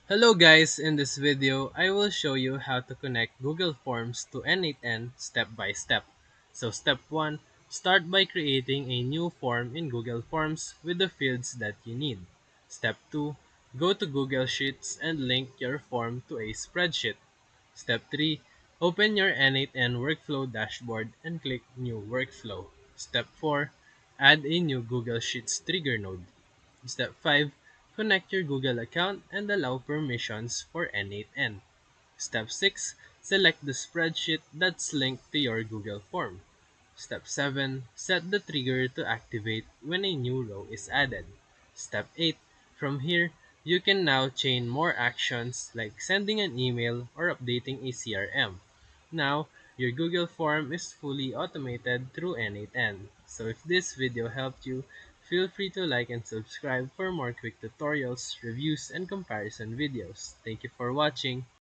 Hello guys, in this video, I will show you how to connect Google Forms to N8N step by step. So step 1, start by creating a new form in Google Forms with the fields that you need. Step 2, go to Google Sheets and link your form to a spreadsheet. Step 3, open your N8N workflow dashboard and click New Workflow. Step 4, add a new Google Sheets trigger node. Step 5. Connect your Google account and allow permissions for N8N. Step 6. Select the spreadsheet that's linked to your Google form. Step 7. Set the trigger to activate when a new row is added. Step 8. From here, you can now chain more actions like sending an email or updating a CRM. Now, your Google form is fully automated through N8N. So if this video helped you, feel free to like and subscribe for more quick tutorials, reviews, and comparison videos. Thank you for watching.